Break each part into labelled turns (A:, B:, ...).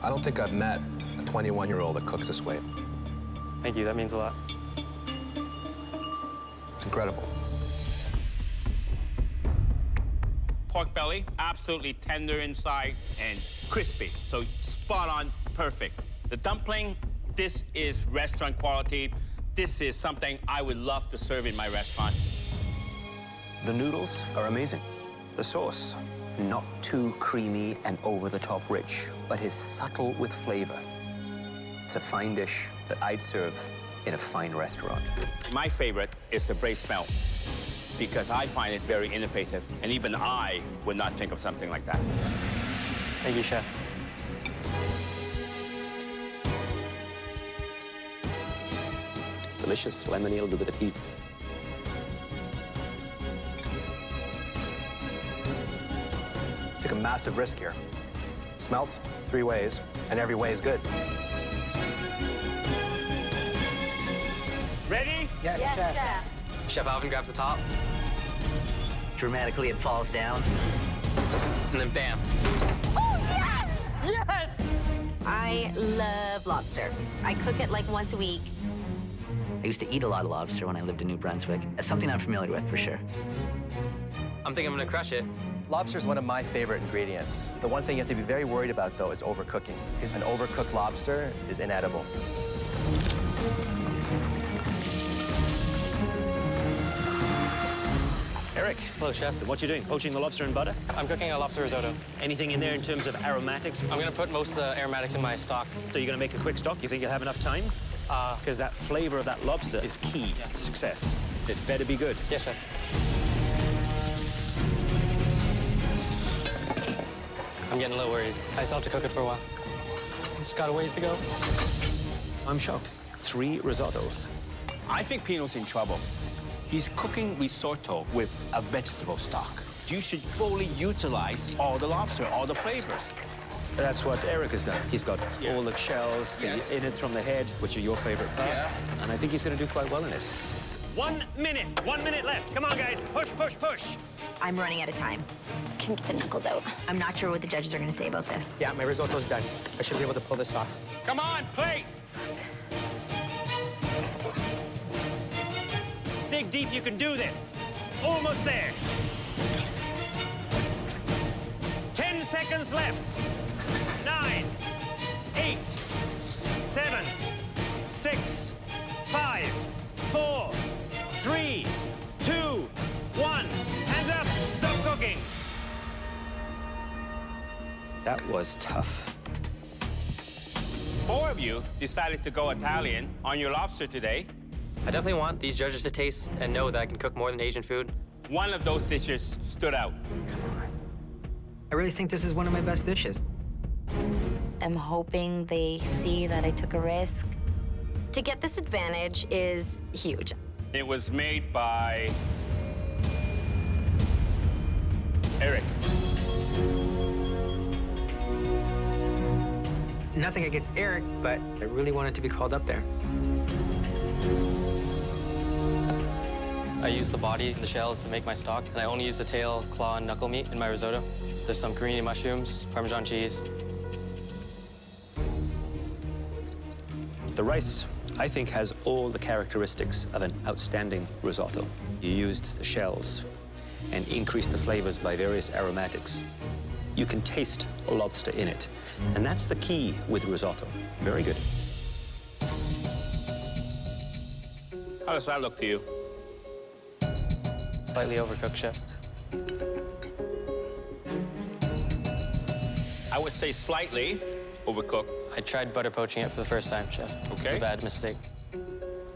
A: I don't think I've met a 21-year-old that cooks this way.
B: Thank you, that means a lot.
A: It's incredible.
C: Pork belly, absolutely tender inside and crispy. So spot on, perfect. The dumpling, this is restaurant quality. This is something I would love to serve in my restaurant.
D: The noodles are amazing. The sauce, not too creamy and over-the-top rich, but is subtle with flavor. It's a fine dish that I'd serve in a fine restaurant.
C: My favorite is the braised smelt because I find it very innovative, and even I would not think of something like that.
B: Thank you, Chef.
D: Delicious, lemony, a little bit of heat.
A: Take a massive risk here. Smelts 3 ways, and every way is good.
C: Ready?
E: Yes, Chef.
B: Chef Alvin grabs the top,
E: Dramatically, it falls down.
B: and then bam.
F: I love lobster. I cook it like once a week.
E: I used to eat a lot of lobster when I lived in New Brunswick. It's something I'm familiar with, for sure.
B: I'm thinking I'm gonna crush it.
G: Lobster is one of my favorite ingredients. The one thing you have to be very worried about, though, is overcooking, because an overcooked lobster is inedible.
H: Eric,
B: Hello, Chef.
H: what you doing? Poaching the lobster in butter?
B: I'm cooking a lobster risotto.
H: Anything in there in terms of aromatics?
B: I'm gonna put most aromatics in my stock.
H: So you're gonna make a quick stock? You think you'll have enough time? Because that flavor of that lobster is key to success. It better be good.
B: Yes, Chef. I'm getting a little worried. I still have to cook it for a while. It's got a ways to go.
H: I'm shocked. 3 risottos.
C: I think Pino's in trouble. He's cooking risotto with a vegetable stock. You should fully utilize all the lobster, all the flavors.
H: That's what Eric has done. He's got all the shells, the innards from the head, which are your favorite part.
C: Yeah.
H: And I think he's going to do quite well in it.
I: 1 minute. 1 minute left. Come on, guys. Push, push, push.
F: I'm running out of time. Can get the knuckles out. I'm not sure what the judges are going to say about this.
G: Yeah, my risotto's done. I should be able to pull this off.
C: Come on, plate!
I: Dig deep. You can do this. Almost there. 10 seconds left. 9, 8, 7, 6, 5, 4, 3, 2, 1. Hands up. Stop cooking.
H: That was tough.
C: 4 of you decided to go Italian on your lobster today.
B: I definitely want these judges to taste and know that I can cook more than Asian food.
C: One of those dishes stood out.
E: I really think this is one of my best dishes.
F: I'm hoping they see that I took a risk. To get this advantage is huge.
C: It was made by Eric.
G: Nothing against Eric, but I really wanted to be called up there.
B: I use the body and the shells to make my stock, and I only use the tail, claw, and knuckle meat in my risotto. There's some perini mushrooms, Parmesan cheese.
H: The rice, I think, has all the characteristics of an outstanding risotto. You used the shells and increased the flavors by various aromatics. You can taste a lobster in it, and that's the key with risotto. Very good.
C: How does that look to you?
B: Slightly overcooked, Chef.
C: I would say slightly overcooked.
B: I tried butter poaching it for the first time, Chef. It's
C: Okay.
B: a bad mistake.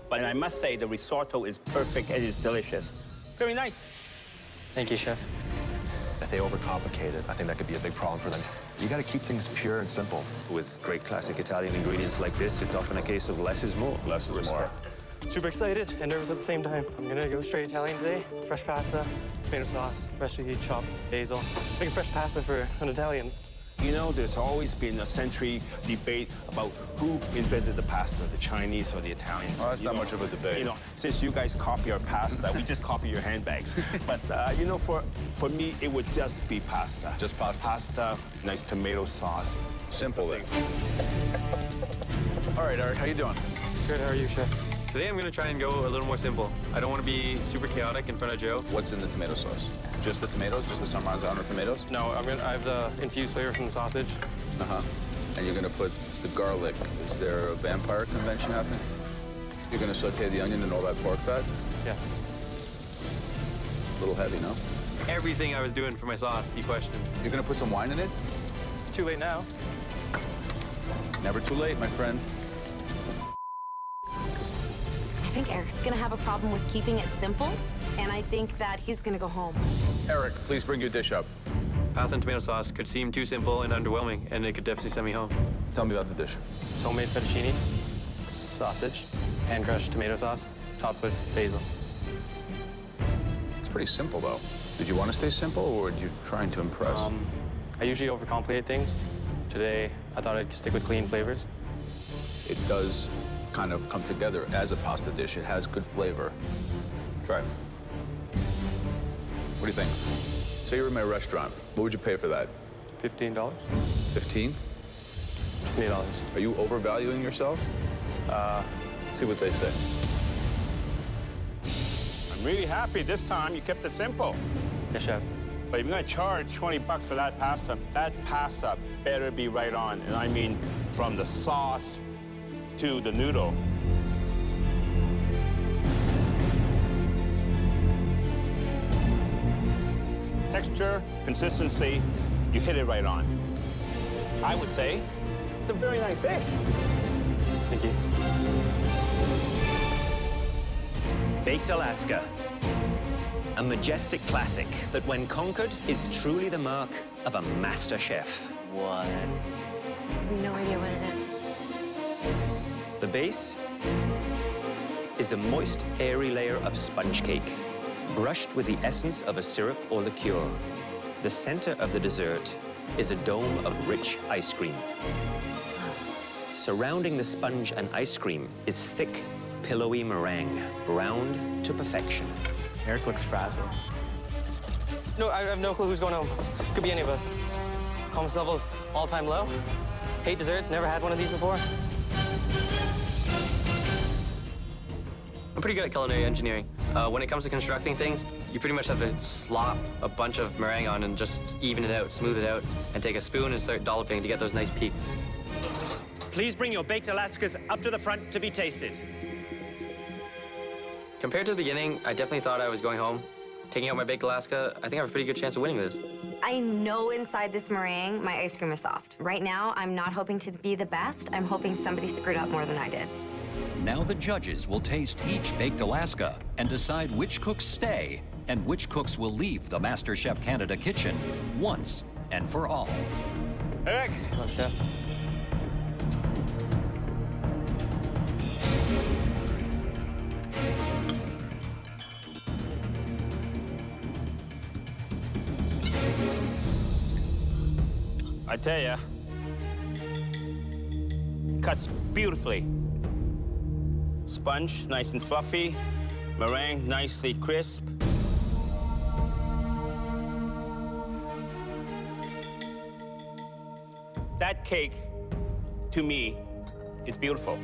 C: But I must say the risotto is perfect. It is delicious. Very nice.
B: Thank you, Chef.
A: If they overcomplicate it, I think that could be a big problem for them. You got to keep things pure and simple.
H: With great classic Italian ingredients like this, it's often a case of less is more.
A: Less is more.
B: Super excited and nervous at the same time. I'm gonna go straight Italian today. Fresh pasta, tomato sauce, freshly chopped basil. Making fresh pasta for an Italian.
C: You know, there's always been a century debate about who invented the pasta, the Chinese or the Italians.
J: Oh, that's not much of a debate.
C: You know, since you guys copy our pasta, we just copy your handbags. But, you know, for me, it would just be pasta.
J: Just pasta?
C: Pasta, nice tomato sauce.
J: Simple then. All right, Eric, how you doing?
B: Good, how are you, Chef? Today I'm gonna try and go a little more simple. I don't want to be super chaotic in front of Joe.
J: What's in the tomato sauce? Just the tomatoes? Just the San Marzano tomatoes?
B: No, I have the infused flavor from the sausage.
J: Uh-huh. And you're gonna put the garlic. Is there a vampire convention happening? You're gonna saute the onion and all that pork fat?
B: Yes.
J: A little heavy, no?
B: Everything I was doing for my sauce, you questioned.
J: You're gonna put some wine in it?
B: It's too late now.
J: Never too late, my friend.
F: I think Eric's gonna have a problem with keeping it simple, and I think that he's gonna go home.
J: Eric, please bring your dish up.
B: Pasta and tomato sauce could seem too simple and underwhelming, and it could definitely send me home.
J: Tell me about the dish.
B: It's homemade fettuccine, sausage, hand-crushed tomato sauce, topped with basil.
J: It's pretty simple, though. Did you want to stay simple, or were you trying to impress?
B: I usually overcomplicate things. Today, I thought I'd stick with clean flavors.
J: It does kind of come together as a pasta dish. It has good flavor. Try it. What do you think? Say you're in my restaurant. What would you pay for that?
B: $15?
J: 15?
B: $20.
J: Are you overvaluing yourself? See what they say.
C: I'm really happy this time you kept it simple.
B: Yes, Chef.
C: But if you're gonna charge 20 bucks for that pasta better be right on. And I mean, from the sauce to the noodle. Texture, consistency, you hit it right on. I would say it's a very nice dish.
B: Thank you.
D: Baked Alaska. A majestic classic that, when conquered, is truly the mark of a master chef.
E: What?
F: No idea what it is.
D: The base is a moist, airy layer of sponge cake, brushed with the essence of a syrup or liqueur. The center of the dessert is a dome of rich ice cream. Surrounding the sponge and ice cream is thick, pillowy meringue, browned to perfection.
A: Eric looks frazzled.
B: No, I have no clue who's going home. Could be any of us. Confidence levels all-time low. Hate desserts, never had one of these before. I'm pretty good at culinary engineering. When it comes to constructing things, you pretty much have to slop a bunch of meringue on and just even it out, smooth it out, and take a spoon and start dolloping to get those nice peaks.
D: Please bring your baked Alaskas up to the front to be tasted.
B: Compared to the beginning, I definitely thought I was going home. Taking out my baked Alaska, I think I have a pretty good chance of winning this.
F: I know inside this meringue, my ice cream is soft. Right now, I'm not hoping to be the best. I'm hoping somebody screwed up more than I did.
K: Now the judges will taste each baked Alaska and decide which cooks stay and which cooks will leave the MasterChef Canada kitchen once and for all.
C: Eric.
B: Oh, Chef.
C: I tell ya, cuts beautifully. Sponge, nice and fluffy. Meringue, nicely crisp. That cake, to me, is beautiful.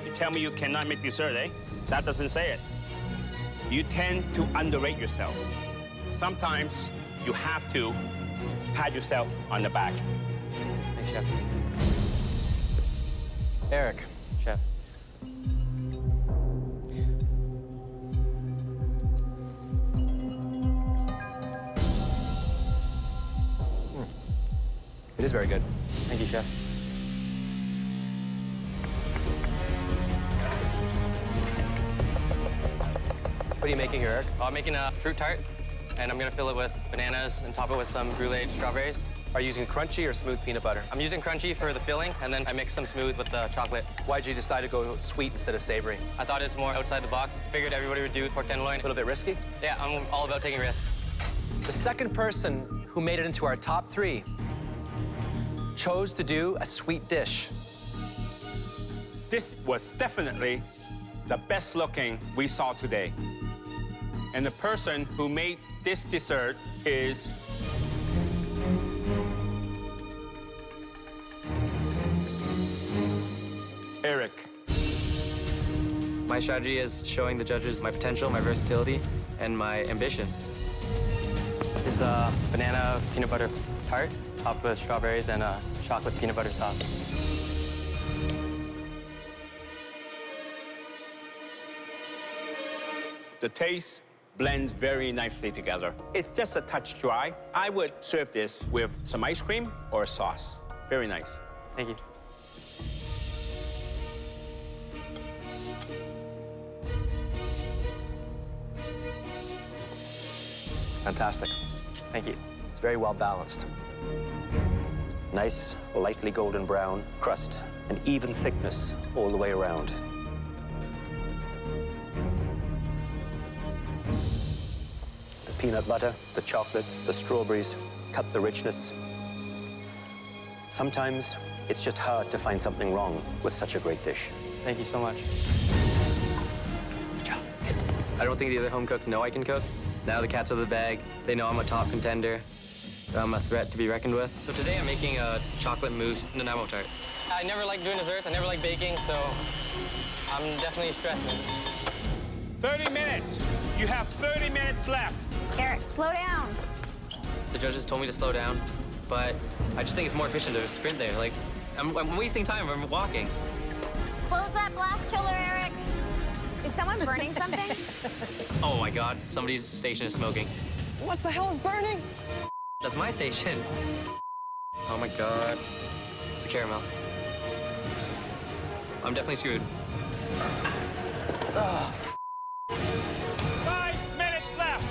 C: You tell me you cannot make dessert, eh? That doesn't say it. You tend to underrate yourself. Sometimes you have to pat yourself on the back.
B: Thanks, Chef.
G: Eric.
B: Chef.
G: It is very good.
B: Thank you, Chef.
G: What are you making here, Eric?
B: I'm making a fruit tart, and I'm gonna fill it with bananas and top it with some brulee strawberries.
G: Are you using crunchy or smooth peanut butter?
B: I'm using crunchy for the filling, and then I mix some smooth with the chocolate.
G: Why'd you decide to go sweet instead of savory?
B: I thought it's more outside the box. Figured everybody would do pork tenderloin.
G: A little bit risky?
B: Yeah, I'm all about taking risks.
G: The second person who made it into our top 3 chose to do a sweet dish.
C: This was definitely the best looking we saw today. And the person who made this dessert is Eric.
B: My strategy is showing the judges my potential, my versatility, and my ambition. It's a banana peanut butter tart topped with strawberries and a chocolate peanut butter sauce.
C: The taste blends very nicely together. It's just a touch dry. I would serve this with some ice cream or a sauce. Very nice.
B: Thank you.
G: Fantastic.
B: Thank you.
G: It's very well balanced.
H: Nice, lightly golden brown crust, and even thickness all the way around. The peanut butter, the chocolate, the strawberries cut the richness. Sometimes it's just hard to find something wrong with such a great dish.
B: Thank you so much. Good job. I don't think the other home cooks know I can cook. Now the cat's out of the bag. They know I'm a top contender. I'm a threat to be reckoned with. So today I'm making a chocolate mousse Nanaimo tart. I never liked doing desserts. I never liked baking, so I'm definitely stressing.
C: 30 minutes. You have 30 minutes left.
F: Eric, slow down.
B: The judges told me to slow down, but I just think it's more efficient to sprint there. Like, I'm wasting time. I'm walking.
F: Close that blast chiller, Eric. Is someone burning something?
B: Oh my God, somebody's station is smoking.
L: What the hell is burning?
B: That's my station. Oh my God. It's a caramel. I'm definitely screwed.
C: 5 minutes left.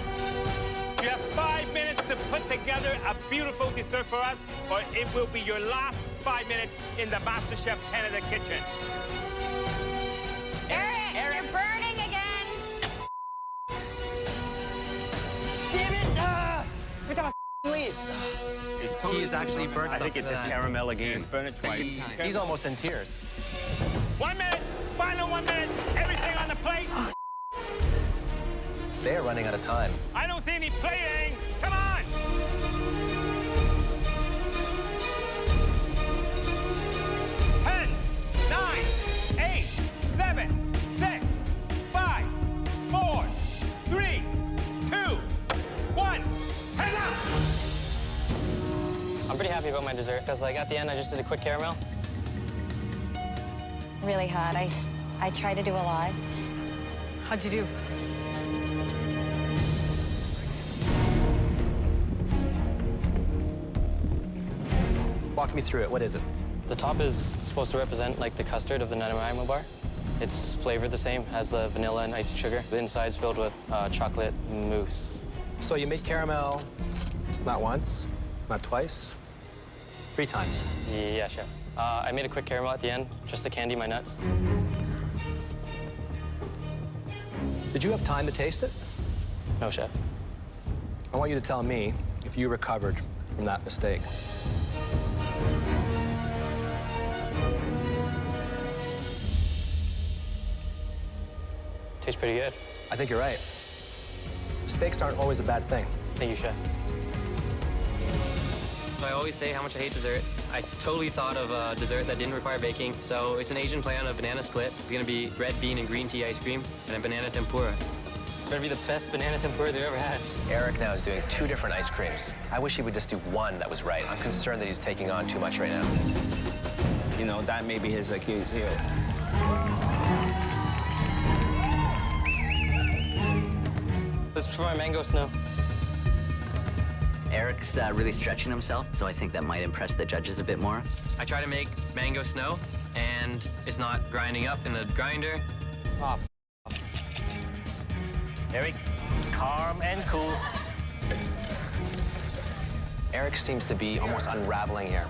C: You have 5 minutes to put together a beautiful dessert for us, or it will be your last 5 minutes in the MasterChef Canada kitchen.
F: Eric, you're burning again.
L: Damn it! We gotta leave.
G: He is actually burnt
H: I think it's his caramel again.
C: Burn it twice.
G: He's almost in tears.
C: 1 minute. Final 1 minute. Everything on the plate.
G: They're running out of time.
C: I don't see any plating. Come on. Ten, 9, 8, 7, 6, 5, 4, 3, 2, 1. Heads up.
B: I'm pretty happy about my dessert, because like at the end, I just did a quick caramel.
F: Really hot. I try to do a lot.
L: How'd you do?
G: Walk me through it. What is it?
B: The top is supposed to represent like the custard of the Nanaimo bar. It's flavored the same as the vanilla and icing sugar. The inside's filled with chocolate mousse.
G: So you made caramel not once, not twice, 3 times.
B: Yeah, chef. I made a quick caramel at the end, just to candy my nuts.
G: Did you have time to taste it?
B: No, chef.
G: I want you to tell me if you recovered from that mistake.
B: Tastes pretty good.
G: I think you're right. Mistakes aren't always a bad thing.
B: Thank you, chef. I always say how much I hate dessert. I totally thought of a dessert that didn't require baking, so it's an Asian play on a banana split. It's gonna be red bean and green tea ice cream and a banana tempura. It's gonna be the best banana tempura they ever had.
G: Eric now is doing 2 different ice creams. I wish he would just do one that was right. I'm concerned that he's taking on too much right now.
C: You know, that may be his Achilles heel.
B: This is for my mango snow.
E: Eric's really stretching himself, so I think that might impress the judges a bit more.
B: I try to make mango snow, and it's not grinding up in the grinder.
I: Oh, Eric, calm and cool.
G: Eric seems to be almost unraveling here.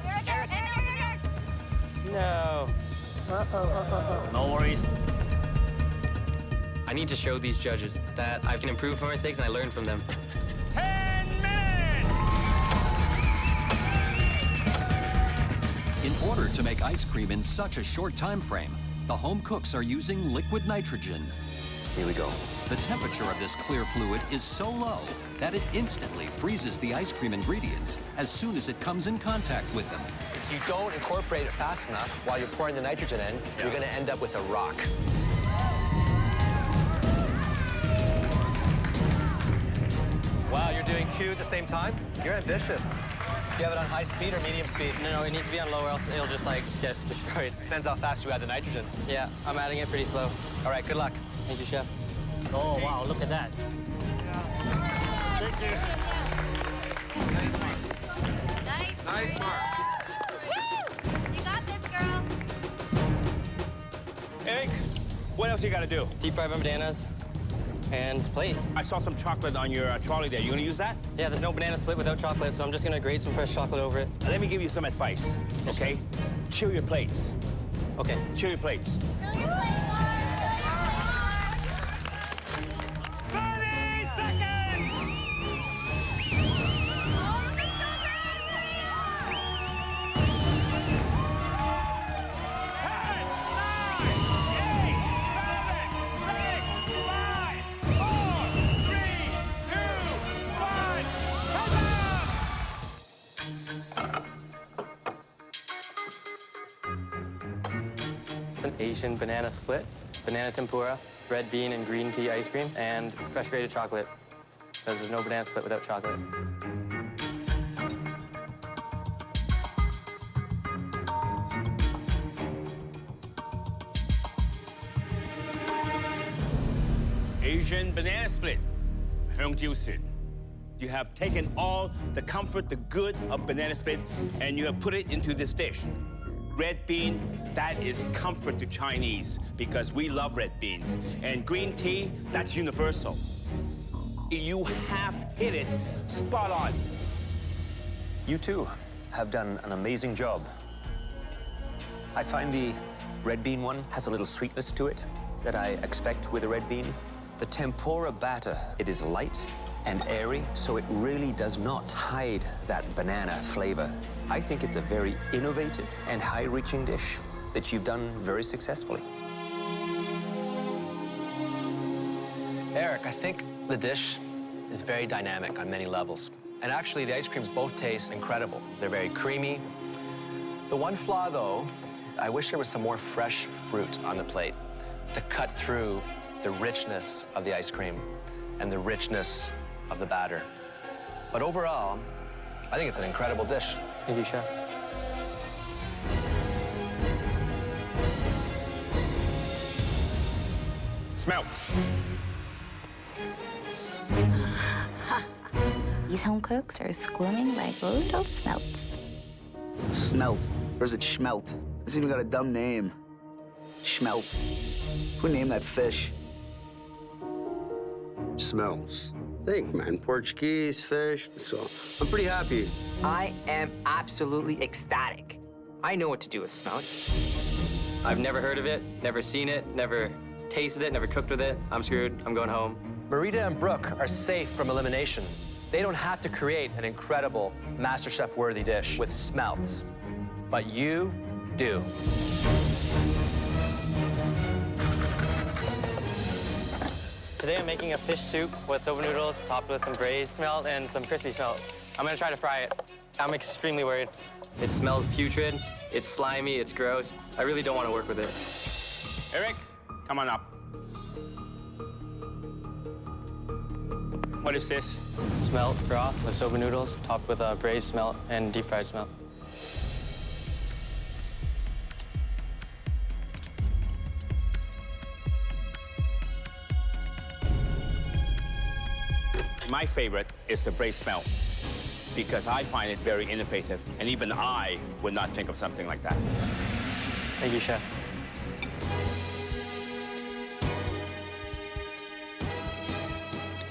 B: No.
I: No worries.
B: I need to show these judges that I can improve from my mistakes and I learn from them.
C: 10 minutes!
K: In order to make ice cream in such a short time frame, the home cooks are using liquid nitrogen.
D: Here we go.
K: The temperature of this clear fluid is so low that it instantly freezes the ice cream ingredients as soon as it comes in contact with them.
G: If you don't incorporate it fast enough while you're pouring the nitrogen in, you're going to end up with a rock. Wow, you're doing two at the same time? You're ambitious. Do you have it on high speed or medium speed?
B: No, it needs to be on low or else it'll just like get destroyed.
G: Depends how fast you add the nitrogen.
B: Yeah, I'm adding it pretty slow.
G: All right, good luck.
B: Thank you, chef.
L: Oh, wow, look at that.
C: Thank you.
A: Nice mark.
F: Woo! You got this, girl.
C: Eric, what else you got to do?
B: Deep fry my bananas and plate.
C: I saw some chocolate on your trolley there. You gonna use that?
B: Yeah, there's no banana split without chocolate, so I'm just gonna grate some fresh chocolate over it.
C: Let me give you some advice, okay? Chill your plates.
B: Okay.
C: Chill your plates. 30 seconds!
B: It's an Asian banana split, banana tempura, red bean and green tea ice cream, and fresh grated chocolate, because there's no banana split without chocolate.
C: Asian banana split. You have taken all the comfort, the good of banana split, and you have put it into this dish. Red bean, that is comfort to Chinese because we love red beans. And green tea, that's universal. You have hit it spot on.
D: You too have done an amazing job. I find the red bean one has a little sweetness to it that I expect with a red bean. The tempura batter, it is light and airy, so it really does not hide that banana flavor. I think it's a very innovative and high-reaching dish that you've done very successfully.
G: Eric, I think the dish is very dynamic on many levels. And actually, the ice creams both taste incredible. They're very creamy. The one flaw, though, I wish there was some more fresh fruit on the plate to cut through the richness of the ice cream and the richness of the batter. But overall, I think it's an incredible dish.
B: Thank you, chef.
C: Smelt.
F: These home cooks are squirming like little smelts.
M: Smelt. Or is it Smelt? It's even got a dumb name. Smelt. Who named that fish?
N: Smelts. Think, man. Portuguese fish. So I'm pretty happy.
L: I am absolutely ecstatic. I know what to do with smelts.
B: I've never heard of it, never seen it, never tasted it, never cooked with it. I'm screwed. I'm going home.
G: Marita and Brooke are safe from elimination. They don't have to create an incredible MasterChef-worthy dish with smelts, but you do.
B: Today I'm making a fish soup with soba noodles topped with some braised smelt and some crispy smelt. I'm gonna try to fry it. I'm extremely worried. It smells putrid, it's slimy, it's gross. I really don't want to work with it.
C: Eric, come on up. What is this?
B: Smelt broth with soba noodles topped with braised smelt and deep fried smelt.
C: My favorite is the braised smelt because I find it very innovative, and even I would not think of something like that.
B: Thank you, chef.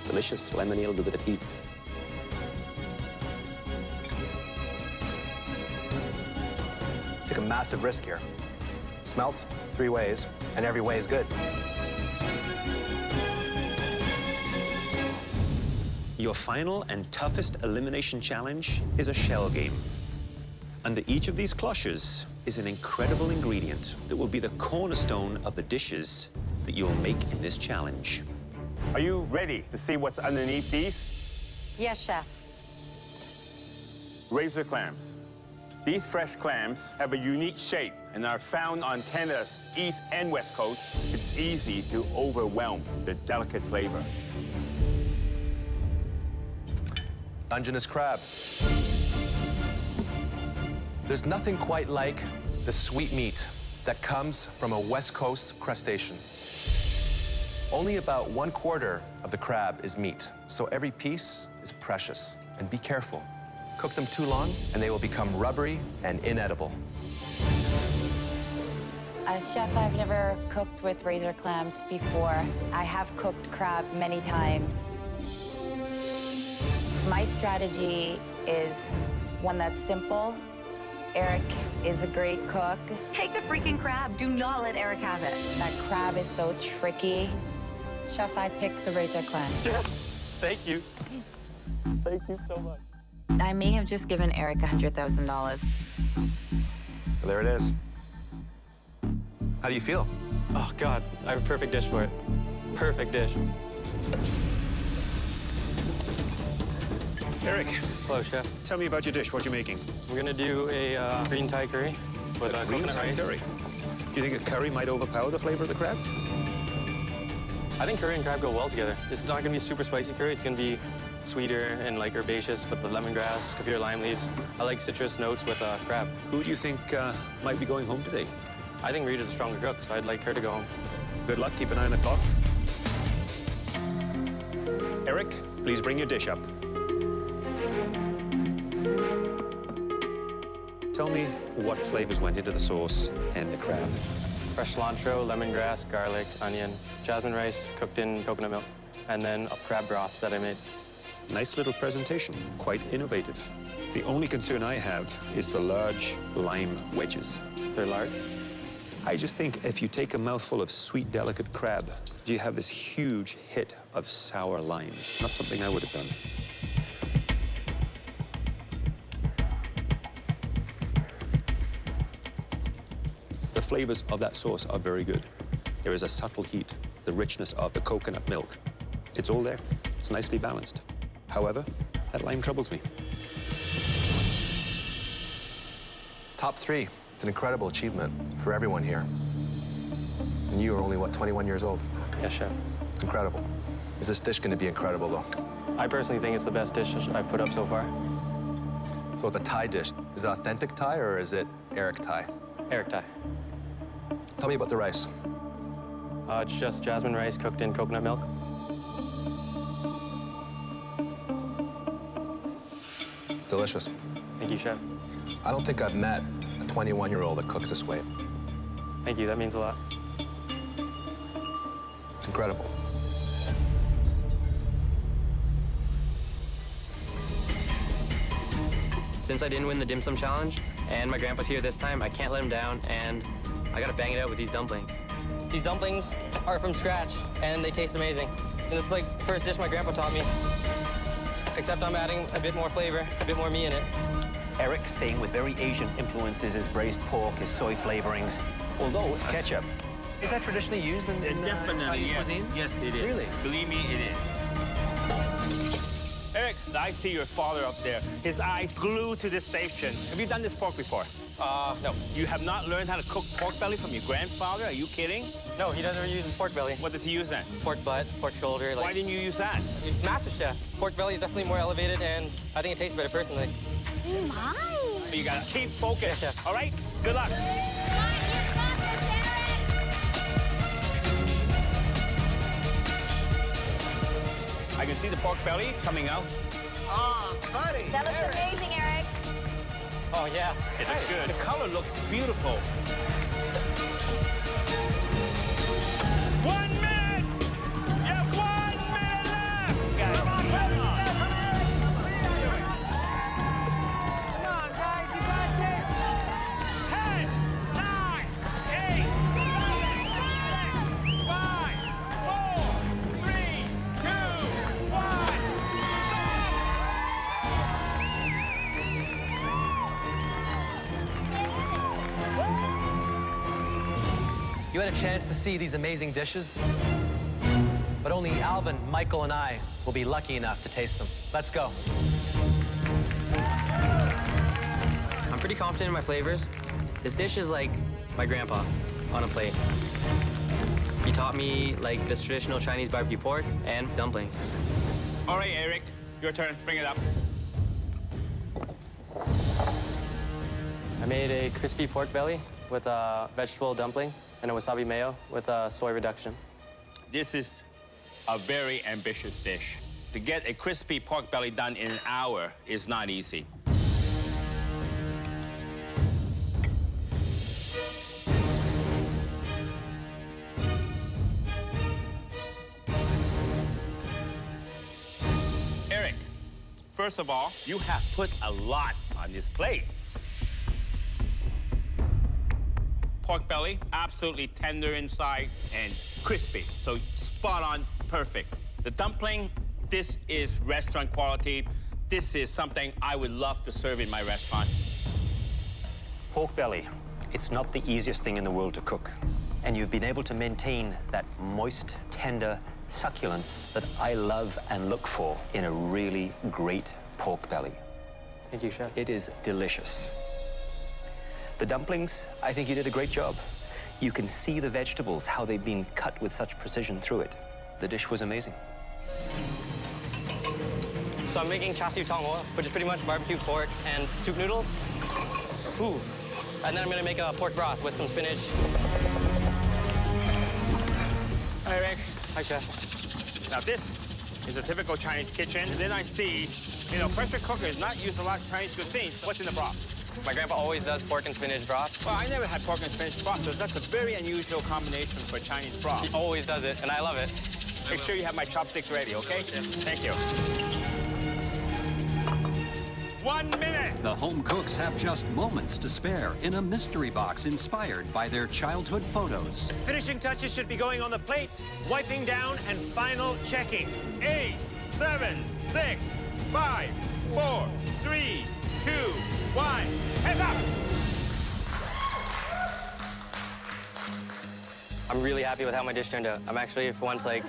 D: Delicious lemonade with a bit of heat.
A: Took a massive risk here. Smelts 3 ways, and every way is good.
D: Your final and toughest elimination challenge is a shell game. Under each of these cloches
H: is an incredible ingredient that will be the cornerstone of the dishes that you'll make in this challenge.
C: Are you ready to see what's underneath these?
F: Yes, chef.
C: Razor clams. These fresh clams have a unique shape and are found on Canada's east and west coast. It's easy to overwhelm the delicate flavor.
A: Dungeness crab. There's nothing quite like the sweet meat that comes from a West Coast crustacean. Only about 1/4 of the crab is meat, so every piece is precious. And be careful. Cook them too long, and they will become rubbery and inedible.
F: Chef, I've never cooked with razor clams before. I have cooked crab many times. My strategy is one that's simple. Eric is a great cook. Take the freaking crab. Do not let Eric have it. That crab is so tricky. Chef, I picked the razor clam.
B: Yes, thank you. Thank you so much.
F: I may have just given Eric $100,000.
A: There it is. How do you feel?
B: Oh, God, I have a perfect dish for it. Perfect dish.
I: Eric.
B: Hello, chef.
I: Tell me about your dish. What you're making?
B: We're gonna do a green Thai curry with
H: green
B: coconut
H: Thai
B: rice.
H: curry. Do you think a curry might overpower the flavor of the crab?
B: I think curry and crab go well together. It's not gonna be super spicy curry. It's gonna be sweeter and like herbaceous with the lemongrass, kaffir lime leaves. I like citrus notes with crab.
H: Who do you think might be going home today?
B: I think Rita's a stronger cook, so I'd like her to go home.
H: Good luck. Keep an eye on the clock. Eric, please bring your dish up. Tell me what flavors went into the sauce and the crab.
B: Fresh cilantro, lemongrass, garlic, onion, jasmine rice cooked in coconut milk, and then a crab broth that I made.
H: Nice little presentation, quite innovative. The only concern I have is the large lime wedges.
B: They're large?
H: I just think if you take a mouthful of sweet, delicate crab, you have this huge hit of sour lime. Not something I would have done. The flavors of that sauce are very good. There is a subtle heat, the richness of the coconut milk. It's all there. It's nicely balanced. However, that lime troubles me.
A: Top 3. It's an incredible achievement for everyone here. And you are only, what, 21 years old?
B: Yes, chef.
A: It's incredible. Is this dish going to be incredible, though?
B: I personally think it's the best dish I've put up so far.
A: So it's a Thai dish. Is it authentic Thai or is it Eric Thai?
B: Eric Thai.
A: Tell me about the rice.
B: It's just jasmine rice cooked in coconut milk.
A: It's delicious.
B: Thank you, chef.
A: I don't think I've met a 21-year-old that cooks this way.
B: Thank you, that means a lot.
A: It's incredible.
B: Since I didn't win the dim sum challenge, and my grandpa's here this time, I can't let him down, and I gotta bang it out with these dumplings. These dumplings are from scratch, and they taste amazing. And this is like the first dish my grandpa taught me, except I'm adding a bit more flavor, a bit more me in it.
H: Eric, staying with very Asian influences, his braised pork, his soy flavorings, although ketchup.
G: Is that traditionally used in
C: Definitely,
G: Chinese
C: yes.
G: cuisine?
C: Yes, it is.
G: Really?
C: Believe me, it is. Eric, I see your father up there. His eyes glued to this station. Have you done this pork before?
B: No.
C: You have not learned how to cook pork belly from your grandfather? Are you kidding?
B: No, he doesn't use pork belly.
C: What does he use then?
B: Pork butt, pork shoulder.
C: Why didn't you use that?
B: It's MasterChef. Pork belly is definitely more elevated, and I think it tastes better personally.
F: Oh, my.
C: You gotta keep focused,
B: Yeah, chef.
C: all right? Good luck. I can see the pork belly coming out.
N: Oh, buddy.
F: That looks amazing, Eric.
B: Oh, yeah.
C: It looks good. The color looks beautiful. 1 minute! You have 1 minute left! Guys. Come on, guys, you got this! 10, 9, 8, 7, 6, 5, 4, 3, 2, 1. Stop!
G: You had a chance to see these amazing dishes, but only Alvin, Michael, and I will be lucky enough to taste them. Let's go.
B: I'm pretty confident in my flavors. This dish is like my grandpa on a plate. He taught me like this traditional Chinese barbecue pork and dumplings.
C: All right, Eric, your turn. Bring it up.
B: I made a crispy pork belly with a vegetable dumpling and a wasabi mayo with a soy reduction.
C: This is a very ambitious dish. To get a crispy pork belly done in an hour is not easy. Eric, first of all, you have put a lot on this plate. Pork belly, absolutely tender inside and crispy, so spot on, perfect. The dumpling, this is restaurant quality. This is something I would love to serve in my restaurant.
H: Pork belly, it's not the easiest thing in the world to cook. And you've been able to maintain that moist, tender succulence that I love and look for in a really great pork belly.
B: Thank you, Chef.
H: It is delicious. The dumplings, I think you did a great job. You can see the vegetables, how they've been cut with such precision through it. The dish was amazing.
B: So I'm making char siu tong ho, which is pretty much barbecue pork and soup noodles. Ooh. And then I'm gonna make a pork broth with some spinach.
C: Hi, Eric.
B: Hi, Chef.
C: Now, this is a typical Chinese kitchen. And then I see, pressure cookers not use a lot of Chinese cuisine. What's in the broth?
B: My grandpa always does pork and spinach broth.
C: Well, I never had pork and spinach broth, so that's a very unusual combination for Chinese broth.
B: He always does it, and I love it.
C: Make sure you have my chopsticks ready, okay? Thank you. 1 minute.
K: The home cooks have just moments to spare in a mystery box inspired by their childhood photos.
I: Finishing touches should be going on the plate, wiping down, and final checking.
C: 8, 7, 6, 5, 4, 3, 2, 1. Heads up!
B: I'm really happy with how my dish turned out. I'm actually, for once, like,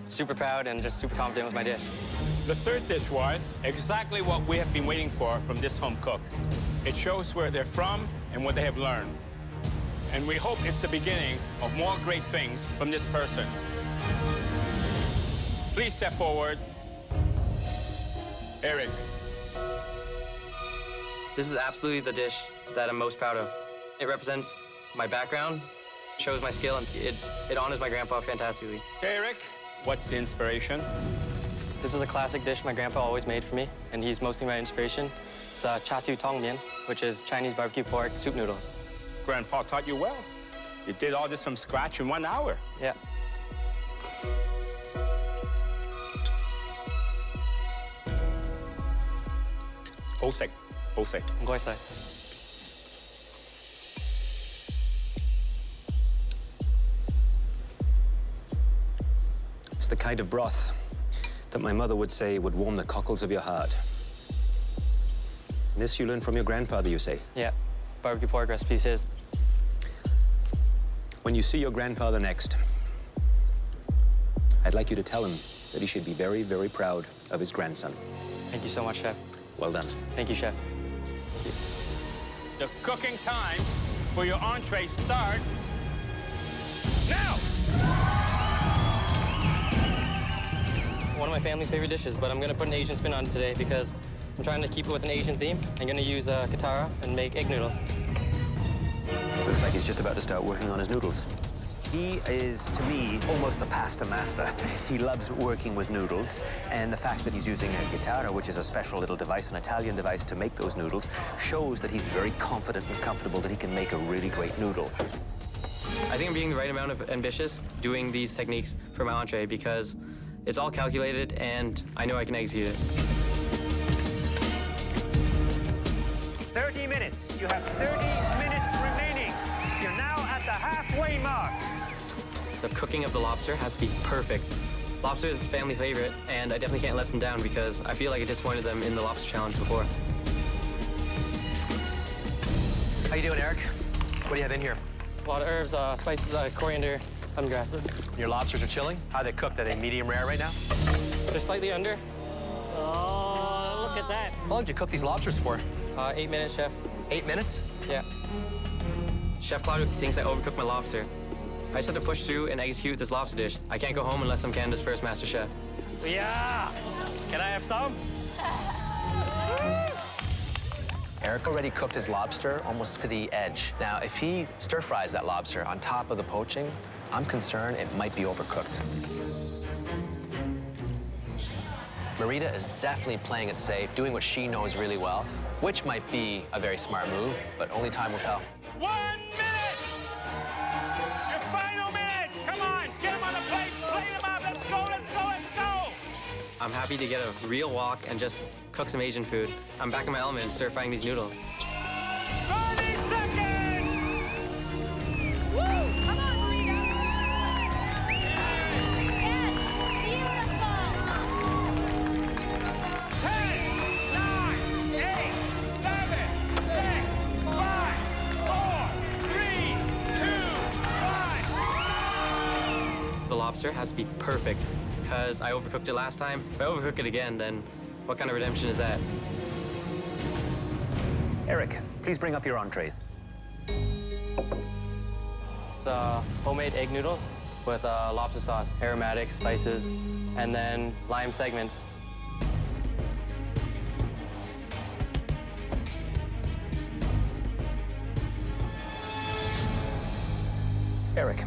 B: super proud and just super confident with my dish.
C: The third dish was exactly what we have been waiting for from this home cook. It shows where they're from and what they have learned. And we hope it's the beginning of more great things from this person. Please step forward. Eric.
B: This is absolutely the dish that I'm most proud of. It represents my background, shows my skill, and it honors my grandpa fantastically.
C: Eric, what's the inspiration?
B: This is a classic dish my grandpa always made for me, and he's mostly my inspiration. It's char siu tong mian, which is Chinese barbecue pork soup noodles.
C: Grandpa taught you well. You did all this from scratch in 1 hour.
B: Yeah.
C: Hổ sạch, hổ sạch.
B: Ngồi sạch.
H: It's the kind of broth that my mother would say would warm the cockles of your heart. This you learned from your grandfather, you say?
B: Yeah, barbecue pork recipes his.
H: When you see your grandfather next, I'd like you to tell him that he should be very, very proud of his grandson.
B: Thank you so much, Chef.
H: Well done.
B: Thank you, Chef. Thank you.
C: The cooking time for your entree starts now!
B: One of my family's favorite dishes, but I'm gonna put an Asian spin on it today because I'm trying to keep it with an Asian theme. I'm gonna use katara and make egg noodles.
H: Looks like he's just about to start working on his noodles. He is, to me, almost the pasta master. He loves working with noodles, and the fact that he's using a katara, which is a special little device, an Italian device to make those noodles, shows that he's very confident and comfortable that he can make a really great noodle.
B: I think I'm being the right amount of ambitious doing these techniques for my entree because it's all calculated and I know I can execute it.
I: 30 minutes. You have 30 minutes remaining. You're now at the halfway mark.
B: The cooking of the lobster has to be perfect. Lobster is a family favorite, and I definitely can't let them down because I feel like I disappointed them in the lobster challenge before.
G: How you doing, Eric? What do you have in here?
B: A lot of herbs, spices, coriander, lemongrass.
G: Your lobsters are chilling? How are they cooked? Are they medium rare right now?
B: They're slightly under.
L: Oh, look at that.
G: How long did you cook these lobsters for?
B: 8 minutes, chef.
G: 8 minutes?
B: Yeah. Chef Claudio thinks I overcooked my lobster. I just have to push through and execute this lobster dish. I can't go home unless I'm Canada's first master chef.
L: Yeah. Can I have some?
G: Eric already cooked his lobster almost to the edge. Now, if he stir-fries that lobster on top of the poaching, I'm concerned it might be overcooked. Marita is definitely playing it safe, doing what she knows really well, which might be a very smart move, but only time will tell.
C: 1 minute! Your final minute! Come on, get him on the plate, plate him up, let's go, let's go, let's go!
B: I'm happy to get a real walk and just cook some Asian food. I'm back in my element stir-frying these noodles.
C: 30 seconds!
F: Woo! Come on, Marita! Yes! Beautiful!
C: 10, 9, 8, 7, 6, 5, 4, 3, 2, 1.
B: The lobster has to be perfect because I overcooked it last time. If I overcook it again, then what kind of redemption is that?
H: Eric, please bring up your entree.
B: It's homemade egg noodles with lobster sauce, aromatic spices, and then lime segments.
H: Eric,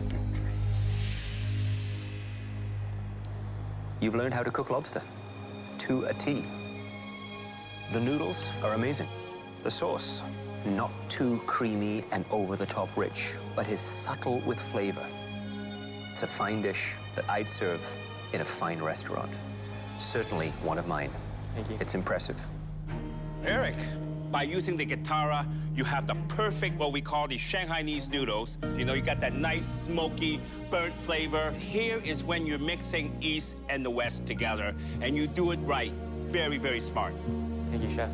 H: you've learned how to cook lobster to a T. The noodles are amazing. The sauce, not too creamy and over-the-top rich, but is subtle with flavor. It's a fine dish that I'd serve in a fine restaurant. Certainly one of mine.
B: Thank you.
H: It's impressive.
C: Eric, by using the guitarra, you have the perfect, what we call the Shanghainese noodles. You know, you got that nice, smoky, burnt flavor. Here is when you're mixing East and the West together, and you do it right. Very, very smart.
B: Thank you, chef.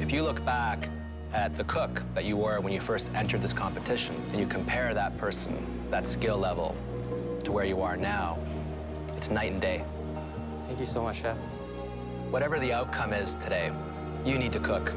G: If you look back at the cook that you were when you first entered this competition, and you compare that person, that skill level, to where you are now, it's night and day.
B: Thank you so much, chef.
G: Whatever the outcome is today, you need to cook.